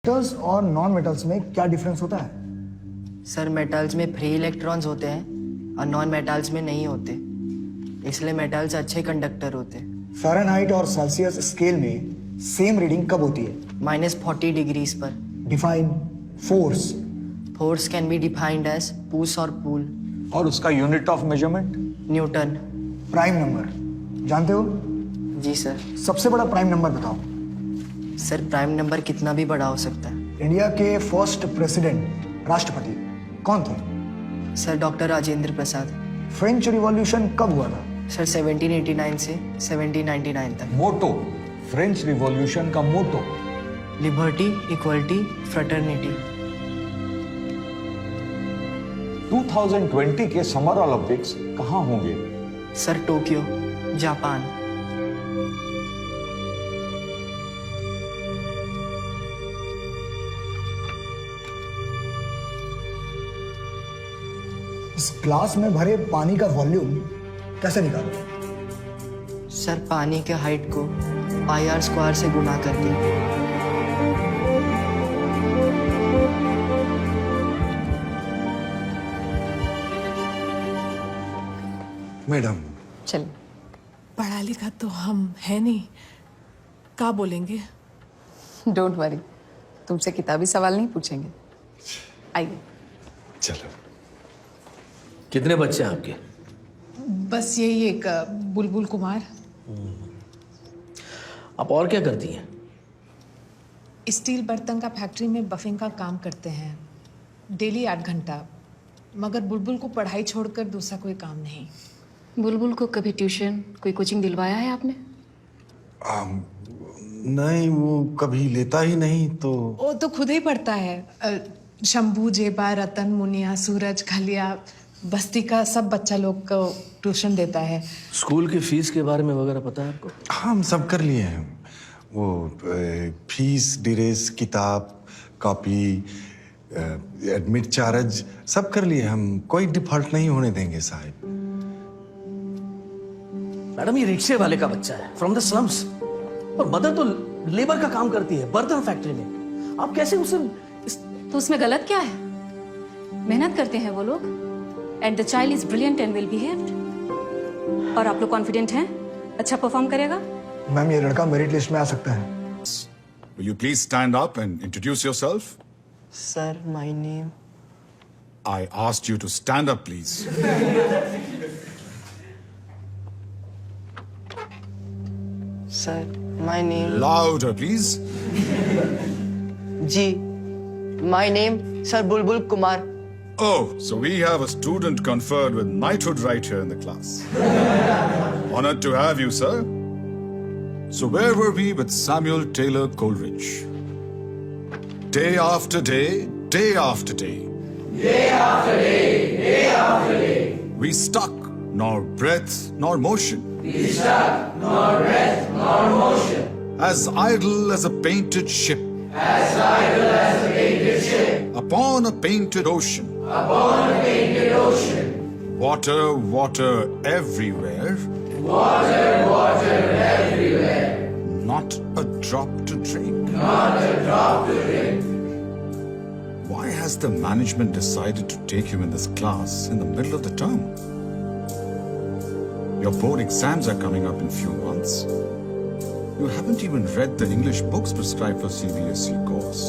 Metals और non metals में क्या डिफरेंस होता है? सर मेटल्स में फ्री इलेक्ट्रॉन्स होते हैं और नॉन मेटल्स में नहीं होते, इसलिए मेटल्स अच्छे कंडक्टर होते हैं। फ़ारेनहाइट और सेल्सियस स्केल में सेम रीडिंग कब होती है? -40 डिग्रीज पर। Define force. Force can be defined as push और पुल। और उसका unit of measurement? Newton. Prime number जानते हो? जी सर। सबसे बड़ा प्राइम नंबर बताओ। सर प्राइम नंबर कितना भी बड़ा हो सकता है। इंडिया के फर्स्ट प्रेसिडेंट राष्ट्रपति कौन थे? Sir doctor Rajendra Prasad. French revolution कब हुआ था? सर 1789 से 1799 तक। मोटो, फ्रेंच रिवॉल्यूशन का मोटो? Liberty, equality, fraternity. 2020 के समर ओलंपिक्स कहाँ होंगे? Sir Tokyo, Japan. इस ग्लास में भरे पानी का वॉल्यूम कैसे निकालो? सर पानी के हाइट को πr² से गुणा करके। मैडम चल। पढ़ा लिखा तो हम है नहीं, क्या बोलेंगे? डोंट वरी, तुमसे किताबी सवाल नहीं पूछेंगे। आइए। चलो। कितने बच्चे हैं आपके? बस यही एक बुलबुल कुमार। आप और क्या करती हैं? स्टील बर्तन का फैक्ट्री में बफिंग का काम करते हैं, डेली 8 घंटा। मगर बुलबुल को पढ़ाई छोड़कर दूसरा कोई काम नहीं। बुलबुल को कभी ट्यूशन, कोई कोचिंग दिलवाया है आपने? नहीं, वो कभी लेता ही नहीं। तो वो तो खुद ही पढ़ता है। शंभू, जेबा, रतन, मुनिया, सूरज, खलिया, बस्ती का सब बच्चा लोग को ट्यूशन देता है। स्कूल की फीस के बारे में वगैरह पता है आपको? हम सब कर लिए हैं। वो फीस, ड्रेस, किताब, कॉपी, एडमिट चार्ज सब कर लिए हम। कोई डिफॉल्ट नहीं होने देंगे साहब। मैडम ये रिक्शे वाले का बच्चा है, फ्रॉम द स्लम्स, और मदर तो लेबर का काम करती है बर्तन फैक्ट्री में। आप कैसे उसे तो उसमें गलत क्या है? मेहनत करते हैं वो लोग, and the child is brilliant and well behaved. और आप लोग कॉन्फिडेंट हैं अच्छा परफॉर्म करेगा? मैम ये लड़का मेरिट लिस्ट में आ सकता है। Will you please stand up and introduce yourself? Sir my name. I asked you to stand up, please. Sir my name. Louder, please. जी my name sir Bulbul Kumar. Oh, so we have a student conferred with knighthood right here in the class. Honored to have you, sir. So where were we with Samuel Taylor Coleridge? Day after day, day after day. Day after day, day after day. We stuck, nor breath, nor motion. We stuck, nor breath, nor motion. As idle as a painted ship. As idle as a painted ship. Upon a painted ocean. Upon a painted ocean. Water, water everywhere. Water, water everywhere. Not a drop to drink. Not a drop to drink. Why has the management decided to take you in this class in the middle of the term? Your board exams are coming up in few months. You haven't even read the English books prescribed for CBSE course.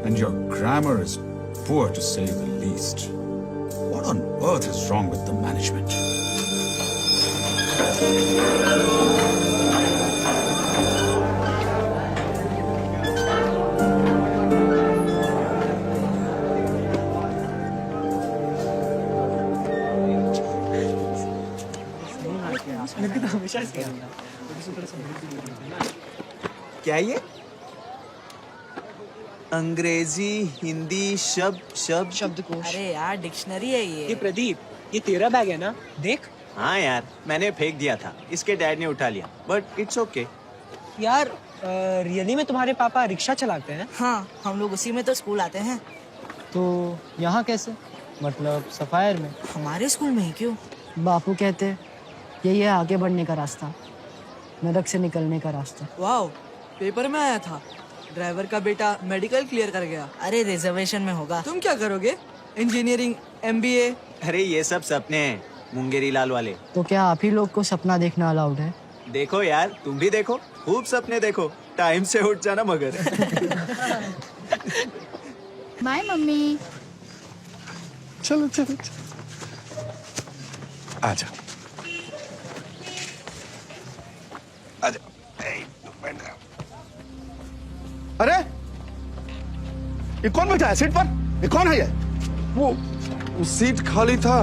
And your grammar is poor to say the least. What on earth is wrong with the management? क्या ये? अंग्रेजी, हिंदी, शब्दकोश। अरे यार dictionary है ये प्रदीप, ये तेरा बैग है ना? देख। हाँ यार, मैंने फेंक दिया था, इसके डैड ने उठा लिया, बट इट्स ओके। यार रियली में तुम्हारे पापा रिक्शा चलाते हैं? हाँ, हम लोग उसी में तो स्कूल आते हैं। तो यहाँ कैसे? मतलब सफायर में? हमारे स्कूल में ही क्यों? बापू कहते यही है आगे बढ़ने का रास्ता, नरक से निकलने का रास्ता। वाह, पेपर में आया था। ड्राइवर का बेटा मेडिकल क्लियर कर गया। अरे रिजर्वेशन में होगा। तुम क्या करोगे? Engineering, MBA? अरे ये सब सपने हैं, मुंगेरी लाल वाले। तो क्या आप ही लोग को सपना देखना अलाउड है? देखो यार, तुम भी देखो, खूब सपने देखो, टाइम से उठ जाना मगर। Bye mummy. चलो चलो चलो आजा आजा। अरे ये कौन बैठा है सीट पर? ये कौन है ये? वो सीट खाली था,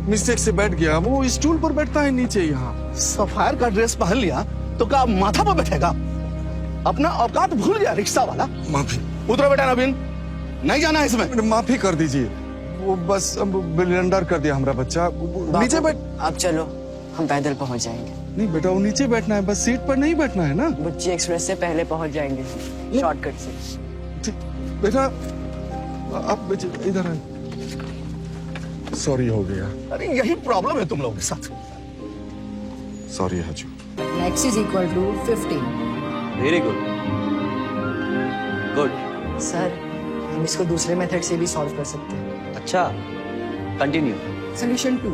मिस्टेक से बैठ गया। वो स्टूल पर बैठता है नीचे यहाँ। सफायर का ड्रेस पहन लिया तो क्या माथा पर बैठेगा? अपना औकात भूल गया रिक्शा वाला। माफी। उतरो बेटा नवीन, नहीं जाना है इसमें। माफी कर दीजिए, वो बस ब्लंडर कर दिया हमारा बच्चा। नीचे बैठ। आप चलो, हम पैदल पहुंच जाएंगे। नहीं बेटा, वो नीचे बैठना है, बस सीट पर नहीं बैठना है ना। बुच्ची एक्सप्रेस से पहले पहुंच जाएंगे, शॉर्टकट से। ठीक बेटा, आप इधर आए। सॉरी हो गया। अरे यही प्रॉब्लम है तुम लोगों के साथ। सॉरी हजू। X is equal to 15। Very good good. Sir, हम इसको दूसरे मेथड से भी सॉल्व कर सकते हैं। अच्छा, कंटिन्यू। सोल्यूशन 2,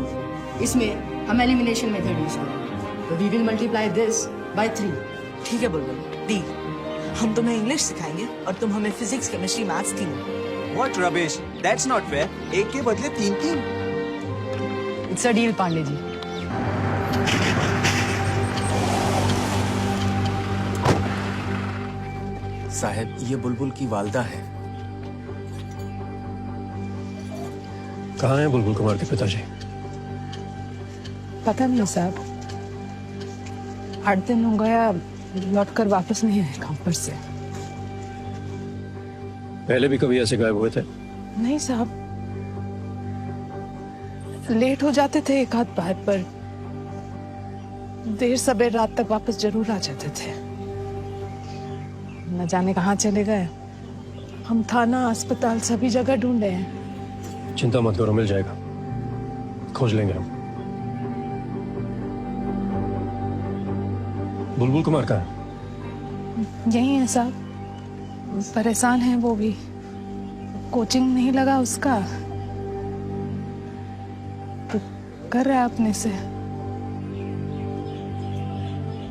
इसमें हम एलिमिनेशन मेथड यूज करेंगे। तो we will multiply this by 3। ठीक है बुलबुल, डी। हम तुम्हें इंग्लिश सिखाएंगे और तुम हमें फिजिक्स, केमिस्ट्री, मैथ्स तीनों। What rubbish? That's not fair. एक के बदले 3-3। It's a deal Pandey ji. साहब, ये बुलबुल की वालदा है। कहाँ हैं बुलबुल कुमार के पिताजी? पता नहीं साहब, 8 दिन हो गया, लौट कर वापस नहीं आए काम पर से। पहले भी कभी ऐसे गायब हुए थे? नहीं साहब, लेट हो जाते थे एक आध बार, पर देर सबेर रात तक वापस जरूर आ जाते थे। न जाने कहाँ चले गए। हम थाना, अस्पताल सभी जगह ढूंढे हैं। चिंता मत करो, मिल जाएगा, खोज लेंगे हम। बुलबुल कुमार कहाँ है? यही है साहब, परेशान है वो भी। कोचिंग नहीं लगा उसका, तो कर रहा है अपने से।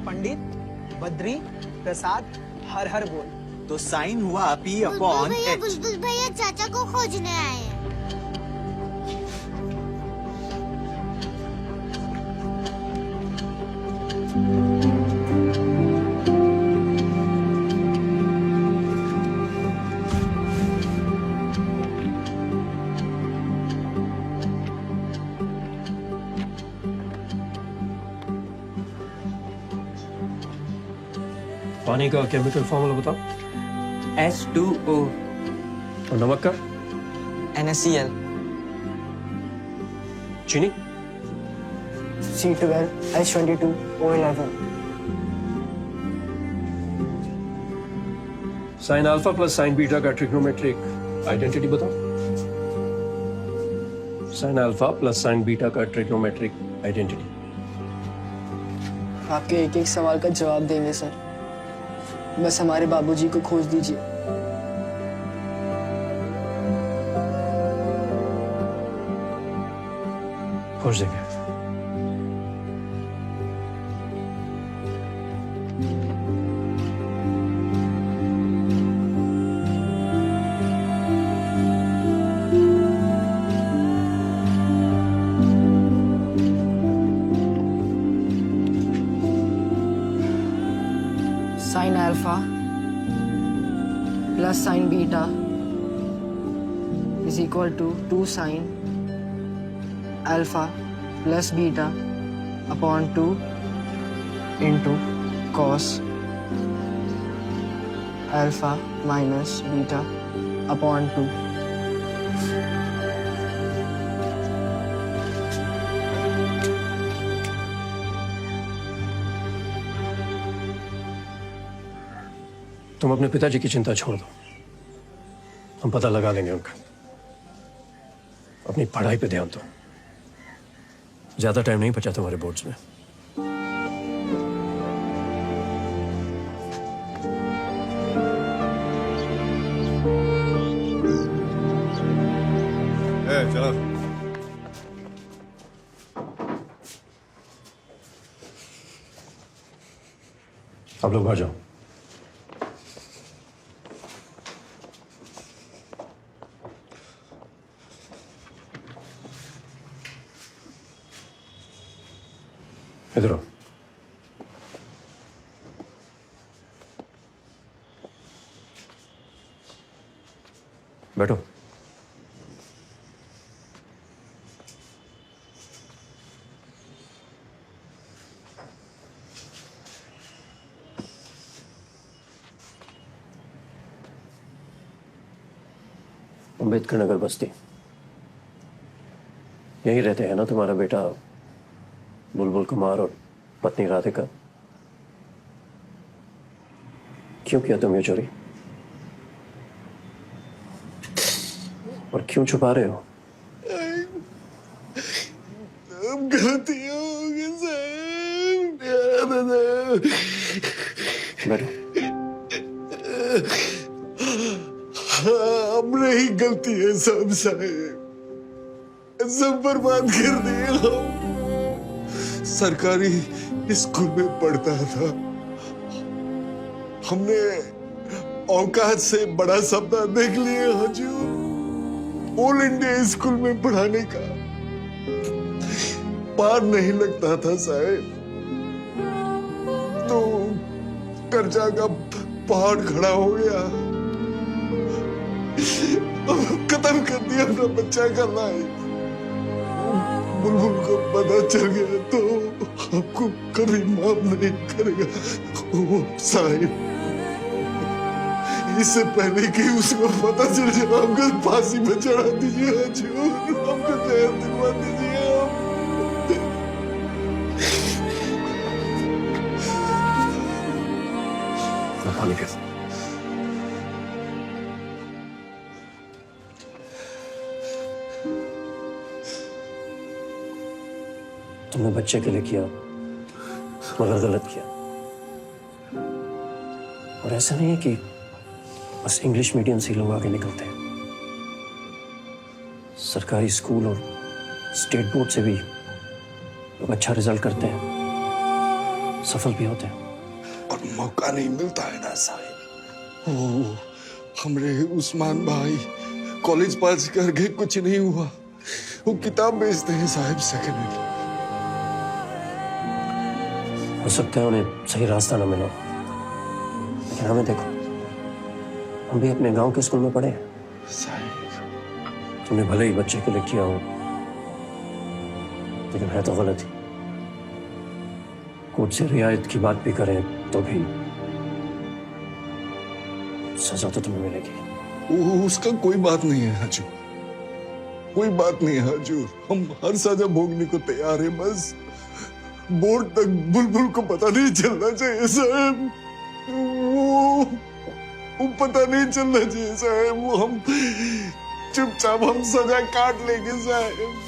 पंडित, बद्री, प्रसाद, हर हर बोल। तो साइन हुआ P अपॉन H। बुलबुल भैया चाचा को खोजने आए हैं। पानी का केमिकल फॉर्मूला बताओ। H2O। और नमक का? NaCl। चीनी? C12, H22, O11। Sign alpha plus sine beta का ट्रिग्नोमेट्रिक आइडेंटिटी बताओ। Sign alpha plus sine beta का ट्रिग्नोमेट्रिक आइडेंटिटी। आपके एक एक सवाल का जवाब देंगे सर, बस हमारे बाबूजी को खोज दीजिए। खोज देंगे। Sine alpha plus sine beta is equal to 2 sine alpha plus beta upon 2 into cos alpha minus beta upon 2। तुम अपने पिताजी की चिंता छोड़ दो, हम पता लगा लेंगे उनका। अपनी पढ़ाई पे ध्यान दो, ज्यादा टाइम नहीं बचा तुम्हारे बोर्ड्स में। चलो। आप लोग बाहर जाओ। इधर आओ। बैठो। अम्बेडकर नगर बस्ती, यही रहते हैं ना तुम्हारा बेटा बुलबुल कुमार और पत्नी राधिका? क्यों किया तुम ये चोरी और क्यों छुपा रहे हो? गलती हो गई साहब। बैठो। हमने ही गलती है सब साहब, सब बर्बाद कर दिए हम। सरकारी स्कूल में पढ़ता था, हमने औकात से बड़ा सपना देख लिया हजूर। ऑल इंडिया स्कूल में पढ़ाने का पार नहीं लगता था साहब, तो कर्जा का पहाड़ खड़ा हो गया। खत्म कर दिया अपना बच्चा का लाइफ। बुलबुल को पता चल गया तो आपको कभी माफ नहीं करेगा ओ साहिब। इससे पहले कि उसको पता चल जाए हमको फांसी में चढ़ा दीजिए हजूर, हमको जहर दिलवा दीजिए। पानी पियो। तुमने बच्चे के लिए किया मगर गलत किया। और ऐसा नहीं है कि बस इंग्लिश मीडियम से लोग आगे निकलते हैं, सरकारी स्कूल और स्टेट बोर्ड से भी लोग अच्छा रिजल्ट करते हैं, सफल भी होते हैं। और मौका नहीं मिलता है ना साहिब। ओ हमरे उस्मान भाई कॉलेज पास करके कुछ नहीं हुआ, वो किताब बेचते हैं साहिब सेकेंड हैंड। हो सकता है उन्हें सही रास्ता ना मिला, लेकिन हमें देखो, हम भी अपने गांव के स्कूल में पढ़े साहिब। तुमने भले ही बच्चे के लिए किया हो, लेकिन है तो गलत ही। कोर्ट से रियायत की बात भी करें तो भी सजा तो तुम्हें मिलेगी। उसका कोई बात नहीं है हजूर, कोई बात नहीं है हजूर। हम हर सजा भोगने को तैयार है, बस बोर्ड तक बुलबुल को पता नहीं चलना चाहिए साहब। वो पता नहीं चलना चाहिए साहब। वो हम चुपचाप हम सजा काट लेंगे साहब।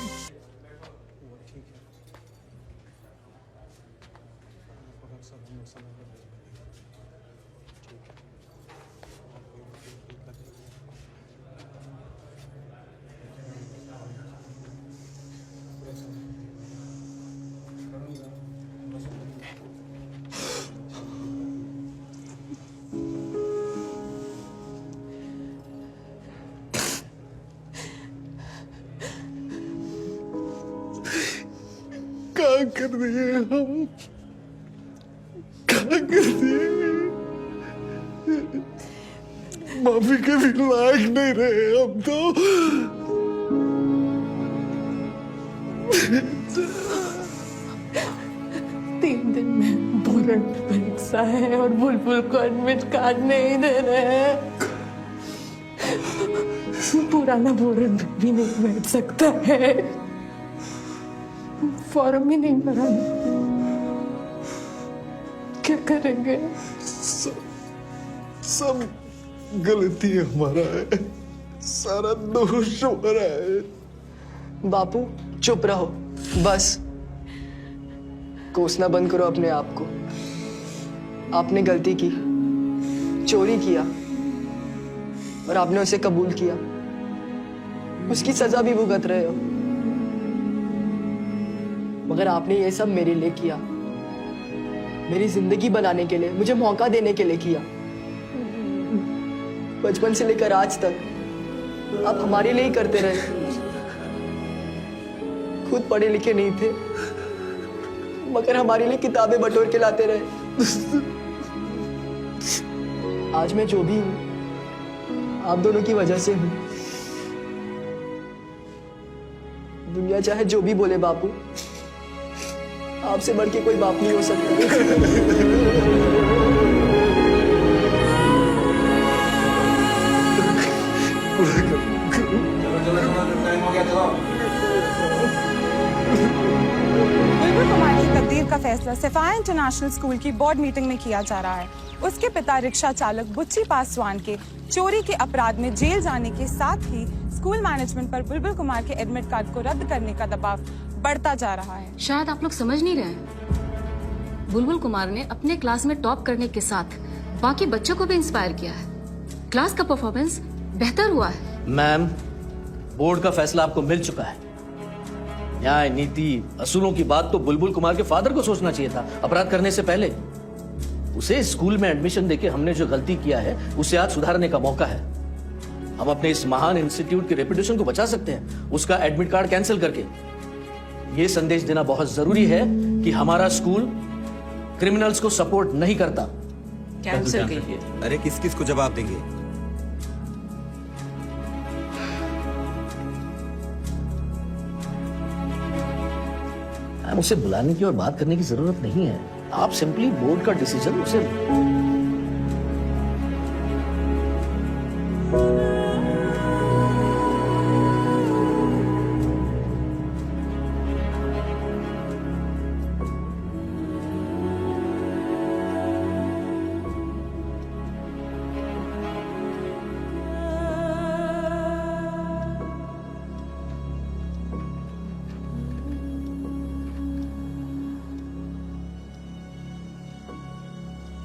क्या कर दिए हम, क्या कर दिए? माफी के भी लायक नहीं रहे हम तो। 3 दिन में बुलेट परीक्षा है और बुलबुल को एडमिट कार्ड नहीं दे रहे हैं। पुराना बोर्ड भी नहीं बैठ सकता है, फॉर्म ही नहीं भरा। क्या करेंगे? सब गलती हमारा है, सारा दोष हमारा है। बापू चुप रहो, बस कोसना बंद करो अपने आप को। आपने गलती की, चोरी किया और आपने उसे कबूल किया। उसकी सजा भी भुगत रहे हो, मगर आपने ये सब मेरे लिए किया, मेरी जिंदगी बनाने के लिए, मुझे मौका देने के लिए किया। बचपन से लेकर आज तक आप हमारे लिए ही करते रहे। खुद पढ़े लिखे नहीं थे, मगर हमारे लिए किताबें बटोर के लाते रहे। आज मैं जो भी हूं, आप दोनों की वजह से हूं। दुनिया चाहे जो भी बोले बापू, आपसे बढ़ के कोई बाप नहीं हो सकता। बुलबुल कुमार की तकदीर का फैसला सफाया इंटरनेशनल स्कूल की बोर्ड मीटिंग में किया जा रहा है। उसके पिता रिक्शा चालक बुच्ची पासवान के चोरी के अपराध में जेल जाने के साथ ही स्कूल मैनेजमेंट पर बुलबुल कुमार के एडमिट कार्ड को रद्द करने का दबाव बढ़ता जा रहा है। शायद आप लोग समझ नहीं रहे, बुलबुल कुमार ने अपने क्लास में टॉप करने के साथ बाकी बच्चों को भी इंस्पायर किया है। क्लास का परफॉर्मेंस बेहतर हुआ है। मैम, बोर्ड का फैसला आपको मिल चुका है। न्याय, नीति, असूलों की बात तो बुलबुल कुमार के फादर को सोचना चाहिए था अपराध करने से पहले। उसे स्कूल में एडमिशन देके हमने जो गलती किया है उसे आज सुधारने का मौका है। हम अपने इस महान इंस्टीट्यूट की रेपुटेशन को बचा सकते हैं उसका एडमिट कार्ड कैंसिल करके। यह संदेश देना बहुत जरूरी है कि हमारा स्कूल क्रिमिनल्स को सपोर्ट नहीं करता। कैंसिल कीजिए। अरे किस किस को जवाब देंगे? उसे बुलाने की और बात करने की जरूरत नहीं है। आप सिंपली बोर्ड का डिसीजन उसे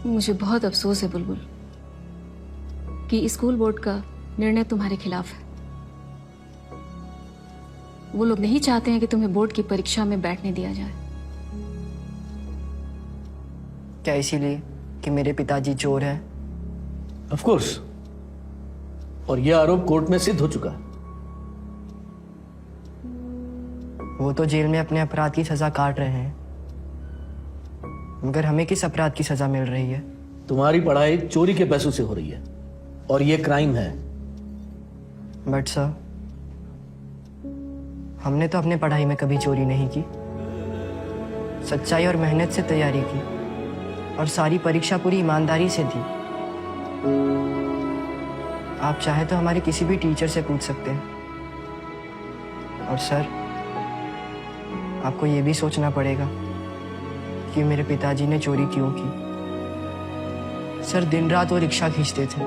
मुझे बहुत अफसोस है बुलबुल कि स्कूल बोर्ड का निर्णय तुम्हारे खिलाफ है। वो लोग नहीं चाहते हैं कि तुम्हें बोर्ड की परीक्षा में बैठने दिया जाए। क्या इसीलिए कि मेरे पिताजी चोर हैं? ऑफ कोर्स, और यह आरोप कोर्ट में सिद्ध हो चुका है। वो तो जेल में अपने अपराध की सजा काट रहे हैं, मगर हमें किस अपराध की सजा मिल रही है? तुम्हारी पढ़ाई चोरी के पैसों से हो रही है और ये क्राइम है। बट सर, हमने तो अपने पढ़ाई में कभी चोरी नहीं की। सच्चाई और मेहनत से तैयारी की और सारी परीक्षा पूरी ईमानदारी से दी। आप चाहे तो हमारे किसी भी टीचर से पूछ सकते हैं। और सर, आपको ये भी सोचना पड़ेगा कि मेरे पिताजी ने चोरी क्यों की। सर, दिन रात वो रिक्शा खींचते थे।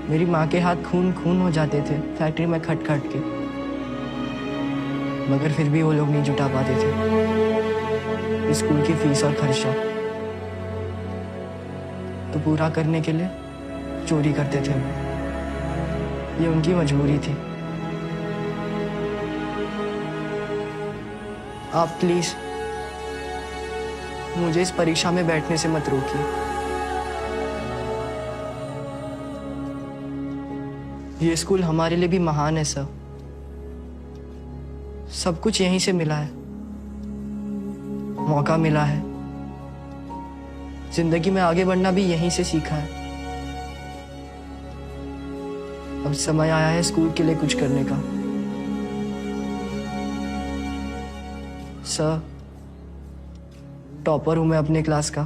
मेरी माँ के हाथ खून खून हो जाते थे फैक्ट्री में खट खट के, मगर फिर भी वो लोग नहीं जुटा पाते थे स्कूल की फीस और खर्चा। तो पूरा करने के लिए चोरी करते थे। ये उनकी मजबूरी थी। आप प्लीज मुझे इस परीक्षा में बैठने से मत रोकिए। ये स्कूल हमारे लिए भी महान है सर। सब कुछ यहीं से मिला है, मौका मिला है। जिंदगी में आगे बढ़ना भी यहीं से सीखा है। अब समय आया है स्कूल के लिए कुछ करने का। सर, टॉपर हूं मैं अपने क्लास का।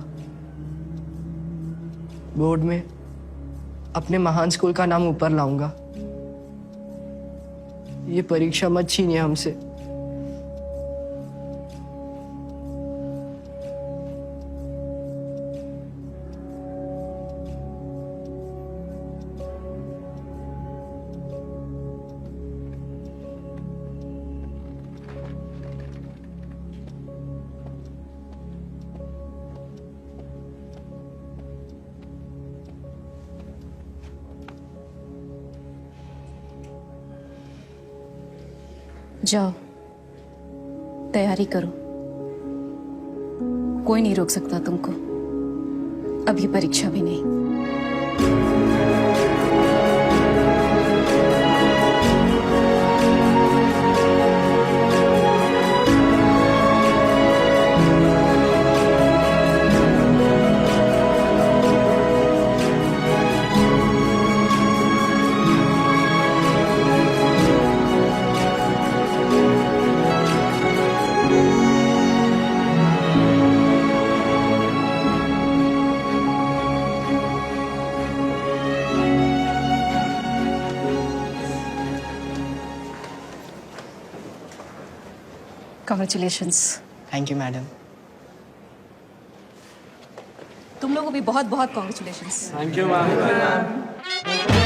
बोर्ड में अपने महान स्कूल का नाम ऊपर लाऊंगा। ये परीक्षा मत छीनिए हमसे। जाओ, तैयारी करो, कोई नहीं रोक सकता तुमको, अभी परीक्षा भी नहीं। Congratulations. Thank you madam. तुम लोगों को भी बहुत बहुत कॉन्ग्रेचुलेशंस। Thank you ma'am.